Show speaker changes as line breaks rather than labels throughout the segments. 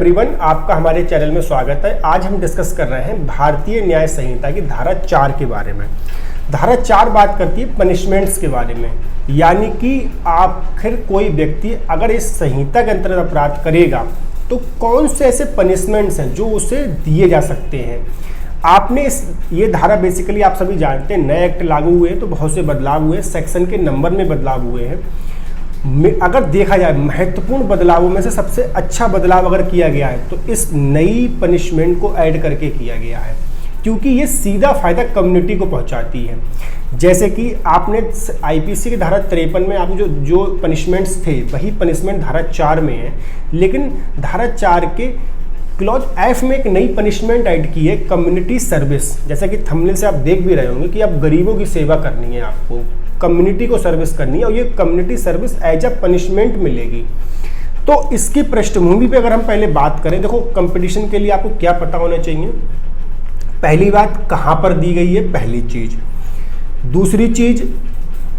Everyone, आपका हमारे channel में स्वागत है। आज हम डिस्कस कर रहे हैं भारतीय न्याय संहिता की धारा 4 के बारे में। धारा 4 बात करती है पनिशमेंट्स के बारे में, यानी कि आखिर कोई व्यक्ति अगर इस संहिता के अंतर्गत अपराध करेगा तो कौन से ऐसे पनिशमेंट्स हैं जो उसे दिए जा सकते हैं। आपने ये धारा बेसिकली आप सभी जानते हैं, नए एक्ट लागू हुए तो बहुत से बदलाव हुए, सेक्शन के नंबर में बदलाव हुए हैं। अगर देखा जाए महत्वपूर्ण बदलावों में से सबसे अच्छा बदलाव अगर किया गया है तो इस नई पनिशमेंट को ऐड करके किया गया है, क्योंकि ये सीधा फायदा कम्युनिटी को पहुंचाती है। जैसे कि आपने आईपीसी की धारा 53 में आपने जो पनिशमेंट्स थे वही पनिशमेंट धारा 4 में है, लेकिन धारा 4 के क्लॉज एफ में एक नई पनिशमेंट ऐड की है, कम्युनिटी सर्विस। जैसा कि थंबनेल से आप देख भी रहे होंगे कि आप गरीबों की सेवा करनी है, आपको कम्युनिटी को सर्विस करनी है और ये community service as a punishment मिलेगी। तो इसकी पृष्ठभूमि पे अगर हम पहले बात करें, देखो कंपटीशन के लिए आपको क्या पता होना चाहिए। पहली बात कहाँ पर दी गई है, पहली चीज। दूसरी चीज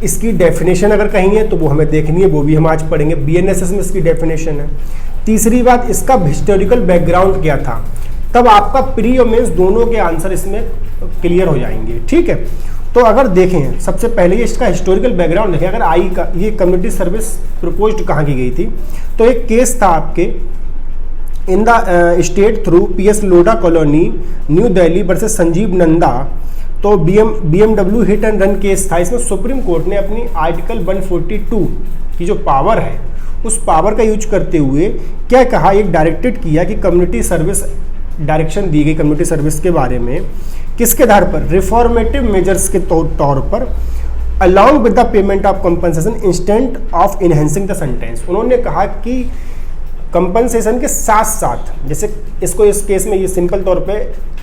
इसकी डेफिनेशन अगर कहीं है तो वो हमें देखनी है, वो भी हम आज पढ़ेंगे। बीएनएसएस में इसकी डेफिनेशन है। तीसरी बात, इसका हिस्टोरिकल बैकग्राउंड क्या था, तब आपका प्री और मेंस दोनों के आंसर इसमें क्लियर हो जाएंगे। ठीक है, तो अगर देखें सबसे पहले इसका हिस्टोरिकल बैकग्राउंड देखें। अगर आई का ये कम्युनिटी सर्विस प्रपोज्ड कहाँ की गई थी, तो एक केस था आपके in the state through PS Lodhi colony New Delhi versus Sanjeev Nanda. तो BMW hit and run case था। इसमें सुप्रीम कोर्ट ने अपनी आर्टिकल 142 की जो पावर है उस पावर का यूज करते हुए क्या कहा, एक डायरेक्टेड किया कि कम्युनिटी सर्विस डायरेक्शन दी गई कम्युनिटी सर्विस के बारे में, किसके आधार पर, रिफॉर्मेटिव मेजर्स के तौर पर, along with the payment of compensation instant of enhancing the sentence. उन्होंने कहा कि कंपनसेशन के साथ साथ, जैसे इसको इस केस में ये सिंपल तौर पे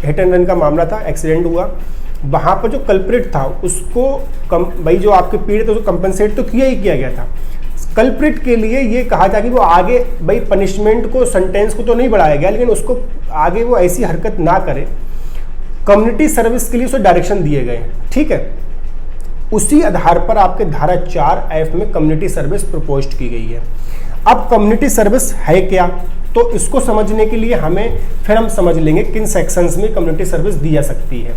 हिट एंड रन का मामला था, एक्सीडेंट हुआ, वहाँ पर जो कल्प्रिट था उसको भाई जो आपके पीड़ित उसको कंपनसेट तो किया ही किया गया था। कल्प्रिट के लिए ये कहा था कि वो आगे भाई पनिशमेंट को, सेंटेंस को तो नहीं बढ़ाया गया, लेकिन उसको आगे वो ऐसी हरकत ना करे, कम्युनिटी सर्विस के लिए उसे डायरेक्शन दिए गए। ठीक है, उसी आधार पर आपके धारा 4F में कम्युनिटी सर्विस प्रपोज्ड की गई है। अब कम्युनिटी सर्विस है क्या, तो इसको समझने के लिए फिर हम समझ लेंगे किन सेक्शंस में कम्युनिटी सर्विस दी जा सकती है।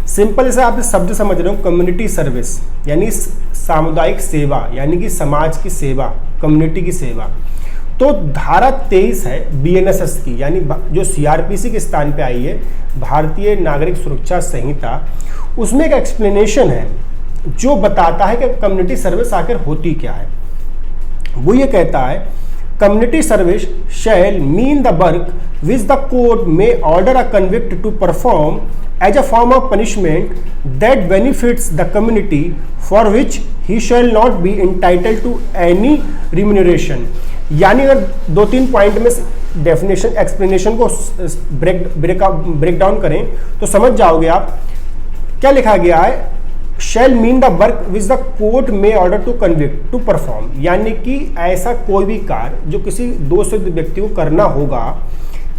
सिंपल से आप शब्द समझ रहे हो, कम्युनिटी सर्विस यानी सामुदायिक सेवा, यानी कि समाज की सेवा, कम्युनिटी की सेवा। तो धारा 23 है बीएनएसएस की, यानी जो सीआरपीसी के स्थान पे आई है, भारतीय नागरिक सुरक्षा संहिता। उसमें एक एक्सप्लेनेशन है जो बताता है कि कम्युनिटी सर्विस आखिर होती क्या है। वो ये कहता है, community service shall mean the work which the court may order a convict to perform as a form of punishment that benefits the community for which he shall not be entitled to any remuneration। यानी अगर 2-3 point में definition explanation को break down करें तो समझ जाओगे आप। क्या लिखा गया है, shall mean the work which the court may order to convict to perform, यानी कि ऐसा कोई भी कार्य जो किसी दोषी व्यक्ति को करना होगा।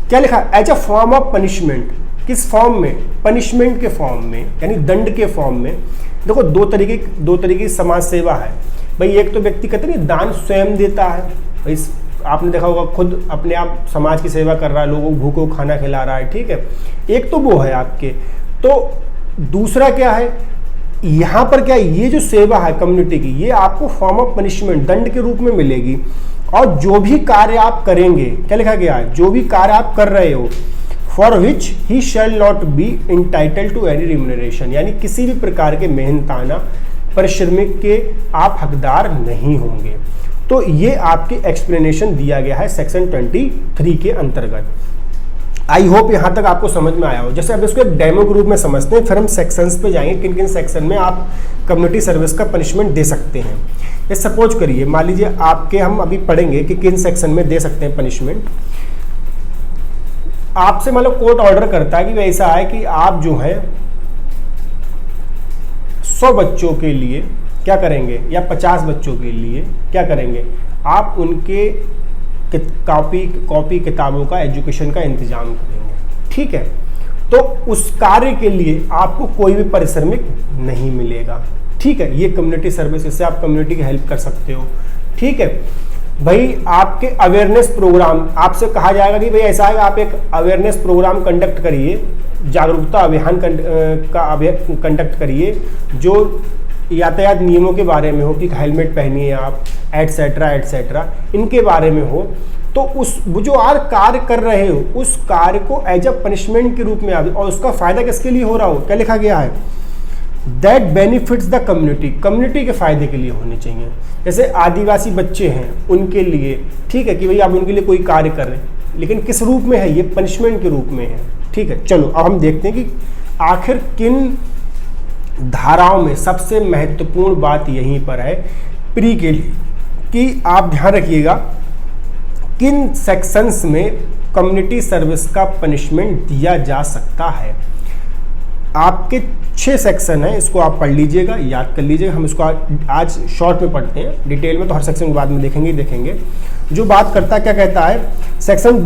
क्या लिखा, as a form of punishment, किस फॉर्म में, पनिशमेंट के फॉर्म में, यानी दंड के फॉर्म में। देखो दो तरीके की समाज सेवा है भाई। एक तो व्यक्ति कहते हैं दान स्वयं देता है भाई, आपने देखा होगा खुद अपने आप समाज की सेवा कर रहा है, लोगों को भूखों को खाना खिला रहा है। ठीक है, एक तो वो है आपके। तो दूसरा क्या है, यहाँ पर क्या, ये जो सेवा है कम्युनिटी की, ये आपको फॉर्म ऑफ पनिशमेंट, दंड के रूप में मिलेगी। और जो भी कार्य आप करेंगे, क्या लिखा गया है, जो भी कार्य आप कर रहे हो, for which he shall not be entitled to any remuneration, यानी किसी भी प्रकार के मेहनताना परिश्रमिक के आप हकदार नहीं होंगे। तो ये आपके एक्सप्लेनेशन दिया गया है सेक्शन 23 के अंतर्गत। आई होप यहाँ तक आपको समझ में आया हो। जैसे अब इसको एक डेमो के रूप में समझते हैं, फिर हम सेक्शंस पे जाएंगे, किन किन सेक्शन में आप कम्युनिटी सर्विस का पनिशमेंट दे सकते हैं। ये सपोज करिए, मान लीजिए आपके, हम अभी पढ़ेंगे कि किन सेक्शन में दे सकते हैं पनिशमेंट। आपसे मान लो कोर्ट ऑर्डर करता है कि ऐसा है कि आप जो है 100 बच्चों के लिए क्या करेंगे, या 50 बच्चों के लिए क्या करेंगे, आप उनके कॉपी किताबों का, एजुकेशन का इंतजाम करेंगे। ठीक है, तो उस कार्य के लिए आपको कोई भी पारिश्रमिक नहीं मिलेगा। ठीक है, ये कम्युनिटी सर्विस, इससे आप कम्युनिटी की हेल्प कर सकते हो। ठीक है, भाई आपके अवेयरनेस प्रोग्राम, आपसे कहा जाएगा कि भाई ऐसा है आप एक अवेयरनेस प्रोग्राम कंडक्ट करिए, जागरूकता अभियान का कंडक्ट करिए जो यातायात नियमों के बारे में हो कि हेलमेट पहनिए आप, एटसेट्रा एटसेट्रा, इनके बारे में हो। तो उस वो जो आप कार्य कर रहे हो उस कार्य को एज अ पनिशमेंट के रूप में आ, और उसका फायदा किसके लिए हो रहा हो, क्या लिखा गया है, that benefits the community, community के फायदे के लिए होने चाहिए। जैसे आदिवासी बच्चे हैं उनके लिए, ठीक है कि भाई आप उनके लिए कोई कार्य कर रहे हैं, लेकिन किस रूप में है, ये पनिशमेंट के रूप में है। ठीक है, चलो अब हम देखते हैं कि आखिर किन धाराओं में सबसे महत्वपूर्ण बात यहीं पर है प्री के लिए, कि आप ध्यान रखिएगा किन सेक्शंस में कम्युनिटी सर्विस का पनिशमेंट दिया जा सकता है। आपके 6 सेक्शन है, इसको आप पढ़ लीजिएगा, याद कर लीजिएगा। हम इसको आज शॉर्ट में पढ़ते हैं, डिटेल में तो हर सेक्शन के बाद में देखेंगे। जो बात करता है, क्या कहता है, सेक्शन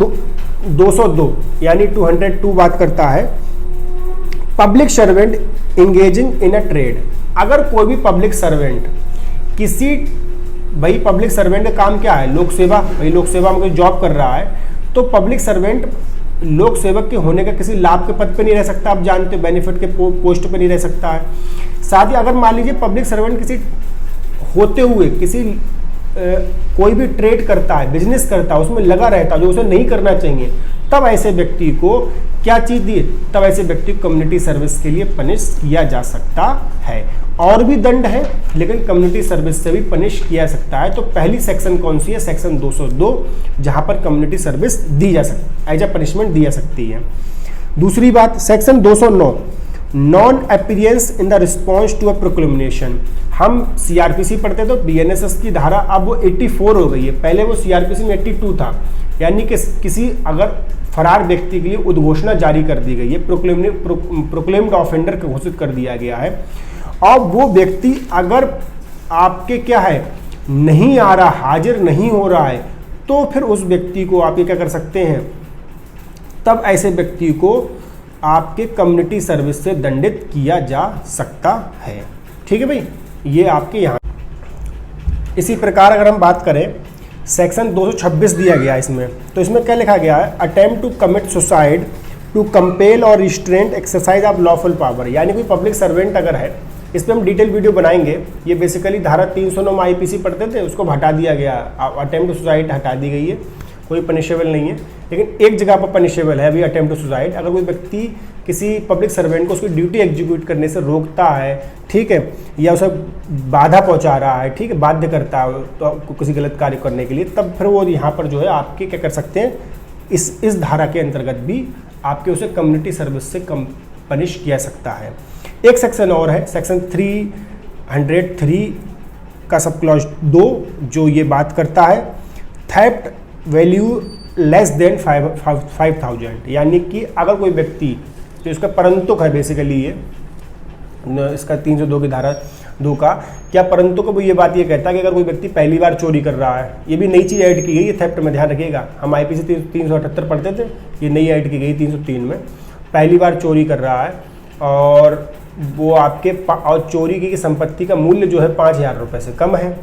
202 यानी 202 बात करता है पब्लिक सर्वेंट इंगेजिंग इन अ ट्रेड। अगर कोई भी पब्लिक सर्वेंट किसी, भाई पब्लिक सर्वेंट का काम क्या है, लोक सेवा, भाई लोक सेवा में कोई जॉब कर रहा है तो पब्लिक सर्वेंट लोक सेवक के होने का किसी लाभ के पद पे नहीं रह सकता, आप जानते हो, बेनिफिट के पोस्ट पे नहीं रह सकता है। साथ ही अगर मान लीजिए पब्लिक सर्वेंट किसी होते हुए किसी कोई भी ट्रेड करता है, बिजनेस करता है, उसमें लगा रहता है जो उसे नहीं करना चाहिए, तब ऐसे व्यक्ति को क्या चीज़ दी, तब ऐसे व्यक्ति को कम्युनिटी सर्विस के लिए पनिश किया जा सकता है। और भी दंड है लेकिन कम्युनिटी सर्विस से भी पनिश किया सकता है। तो पहली सेक्शन कौन सी है, सेक्शन 202, जहां पर कम्युनिटी सर्विस दी जा सकती, एज ए पनिशमेंट दी जा सकती है। दूसरी बात, section 209 non appearance in the response to a proclamation. हम सीआरपीसी पढ़ते तो बीएनएसएस की धारा अब वो 84 हो गई है, पहले वो सीआरपीसी में 82 था। यानी कि किसी अगर फरार व्यक्ति के लिए उद्घोषणा जारी कर दी गई है, प्रोक्लेम्ड ऑफेंडर घोषित कर दिया गया है, और वो व्यक्ति अगर आपके क्या है नहीं आ रहा, हाजिर नहीं हो रहा है, तो फिर उस व्यक्ति को आप ये क्या कर सकते हैं, तब ऐसे व्यक्ति को आपके कम्युनिटी सर्विस से दंडित किया जा सकता है। ठीक है भाई, ये आपके यहाँ। इसी प्रकार अगर हम बात करें सेक्शन 226 दिया गया इसमें, तो इसमें क्या लिखा गया है, attempt to commit suicide to compel और restraint exercise of lawful power. यानी कोई पब्लिक सर्वेंट अगर है, इस पर हम डिटेल वीडियो बनाएंगे। ये बेसिकली धारा 309 आईपीसी पढ़ते थे, उसको हटा दिया गया, अटेम्प्ट टू सुसाइड हटा दी गई है, कोई पनिशेबल नहीं है। लेकिन एक जगह पर पनिशेबल है अभी, अटेम्प्ट टू सुसाइड। अगर कोई व्यक्ति किसी पब्लिक सर्वेंट को उसकी ड्यूटी एग्जीक्यूट करने से रोकता है, ठीक है, या उसे बाधा पहुंचा रहा है, ठीक है, बाध्य करता है तो किसी गलत कार्य करने के लिए, तब फिर वो यहाँ पर जो है आपके क्या कर सकते हैं, इस धारा के अंतर्गत भी आपके उसे कम्युनिटी सर्विस से कम पनिश किया सकता है। एक सेक्शन और है, सेक्शन 303 का सब क्लॉज 2, जो ये बात करता है थेफ्ट वैल्यू लेस देन 5000। यानी कि अगर कोई व्यक्ति, तो इसका परंतुक है बेसिकली ये, इसका 302 की धारा 2 का क्या परंतुक, वो ये बात ये कहता है कि अगर कोई व्यक्ति पहली बार चोरी कर रहा है, ये भी नई चीज़ ऐड की गई है थेफ्ट में, ध्यान रखिएगा। हम आईपीसी 378 पढ़ते थे, ये नई ऐड की गई 303 में। पहली बार चोरी कर रहा है और वो आपके और चोरी की संपत्ति का मूल्य जो है 5000 रुपये से कम है,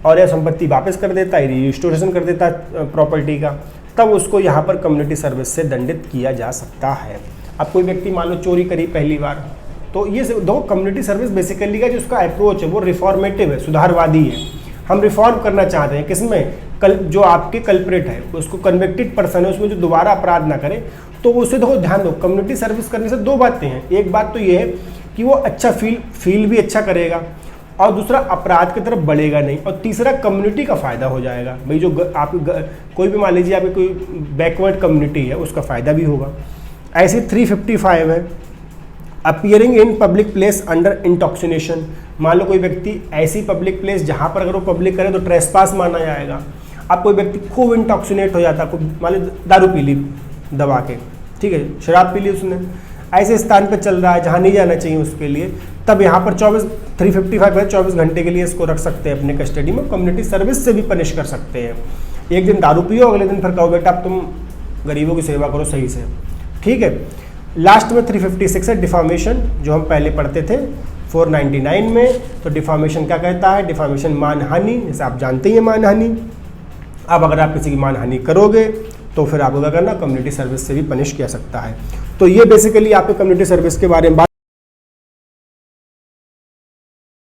और यह संपत्ति वापस कर देता है, रिस्टोरेशन कर देता है प्रॉपर्टी का, तब उसको यहाँ पर कम्युनिटी सर्विस से दंडित किया जा सकता है। अब कोई व्यक्ति मान लो चोरी करी पहली बार, तो ये दो कम्युनिटी सर्विस बेसिकली का जो उसका अप्रोच है वो रिफॉर्मेटिव है, सुधारवादी है। हम रिफॉर्म करना चाहते हैं किसमें, जो आपके कल्प्रेट है, उसको कन्विक्टेड पर्सन है, उसमें जो दोबारा अपराध ना करे, तो उसे देखो ध्यान दो, कम्युनिटी सर्विस करने से 2 बातें हैं। एक बात तो ये है कि वो अच्छा फील भी अच्छा करेगा, और दूसरा अपराध की तरफ बढ़ेगा नहीं, और तीसरा कम्युनिटी का फ़ायदा हो जाएगा। भाई जो आप कोई भी मान लीजिए आपकी कोई बैकवर्ड कम्युनिटी है, उसका फ़ायदा भी होगा। ऐसे 355 है, appearing in public place under intoxication. मान लो कोई व्यक्ति ऐसी पब्लिक प्लेस जहाँ पर अगर वो पब्लिक करे तो ट्रेसपास माना जाएगा। अब कोई व्यक्ति खूब इंटॉक्सिनेट हो जाता है, मान लो दारू पी ली दबा के, ठीक है, शराब पी ली उसने, ऐसे स्थान पर चल रहा है जहाँ नहीं जाना चाहिए उसके लिए, तब यहाँ पर 355 घंटे के लिए इसको रख सकते हैं अपने कस्टडी में, कम्युनिटी सर्विस से भी पनिश कर सकते हैं। एक दिन दारू पियो, अगले दिन फिर कहो बेटा अब तुम गरीबों की सेवा करो सही से, ठीक है। लास्ट में 356 है डिफामेशन, जो हम पहले पढ़ते थे 499 में। तो डिफामेशन क्या कहता है, डिफामेशन मानहानि, जैसे आप जानते ही हैं मानहानि, अब अगर आप किसी की मानहानि करोगे तो फिर आपको क्या करना, कम्युनिटी सर्विस से भी पनिश किया सकता है। तो ये बेसिकली आपके कम्युनिटी सर्विस के बारे में बात